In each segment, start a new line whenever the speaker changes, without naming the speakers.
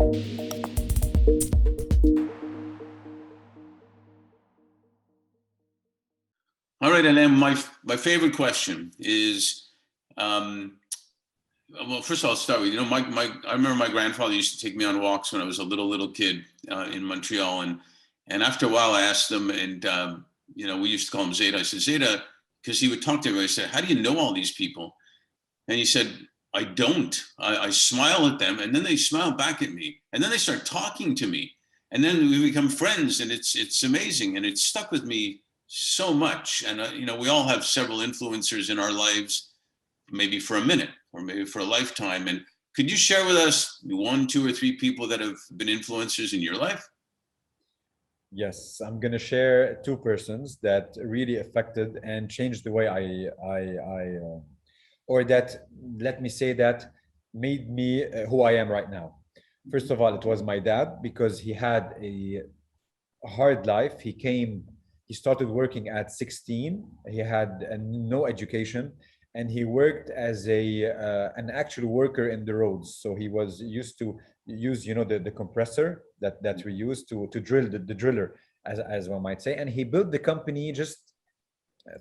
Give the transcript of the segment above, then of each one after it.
All right, Alain, my favorite question is, well, first of all, I'll start with, I remember my grandfather used to take me on walks when I was a little kid in Montreal. And after a while I asked him, and, we used to call him Zeta. I said, Zeta, because he would talk to everybody. I said, how do you know all these people? And he said, I don't. I smile at them, and then they smile back at me. And then they start talking to me. And then we become friends, and it's amazing. And it's stuck with me so much. And, we all have several influencers in our lives, maybe for a minute or maybe for a lifetime. And could you share with us one, two, or three people that have been influencers in your life?
Yes, I'm going to share two persons that really affected and changed the way or that, let me say that, made me who I am right now. First of all, it was my dad, because he had a hard life. He started working at 16. He had no education, and he worked as an actual worker in the roads. So he was used to use, the compressor that we use to drill the driller, as one might say. And he built the company just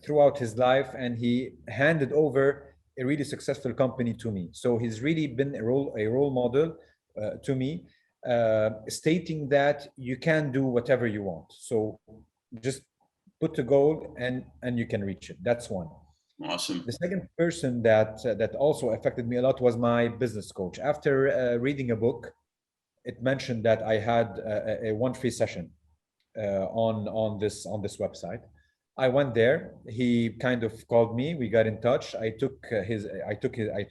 throughout his life, and he handed over a really successful company to me. So he's really been a role model to me, stating that you can do whatever you want. So just put a goal and you can reach it. That's one.
Awesome.
The second person that also affected me a lot was my business coach. After reading a book, it mentioned that I had a one free session on this website. I went there. He kind of called me. We got in touch. I took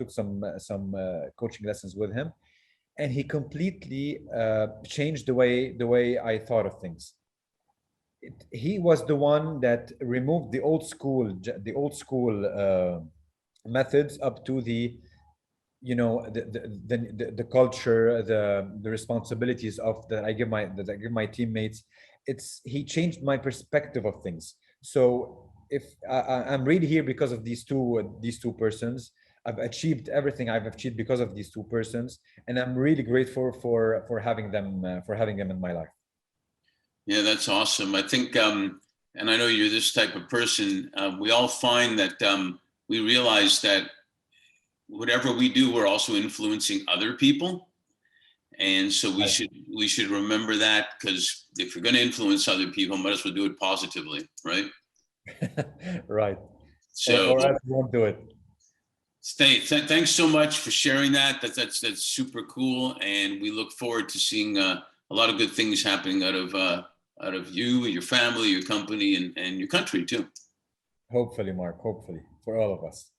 some coaching lessons with him, and he completely changed the way I thought of things. He was the one that removed the old school methods up to the culture, the responsibilities that I give my teammates. He changed my perspective of things. So if I'm really here because of these two persons, I've achieved everything I've achieved because of these two persons, and I'm really grateful for having them in my life.
Yeah, that's awesome. I think, and I know you're this type of person. We all find that we realize that whatever we do, we're also influencing other people. And so we should remember that, because if you're going to influence other people, might as well do it positively, right?
Right.
So,
or else we won't do it.
Thanks so much for sharing that. That's super cool, and we look forward to seeing a lot of good things happening out of you, your family, your company, and your country too.
Hopefully, Mark. Hopefully, for all of us.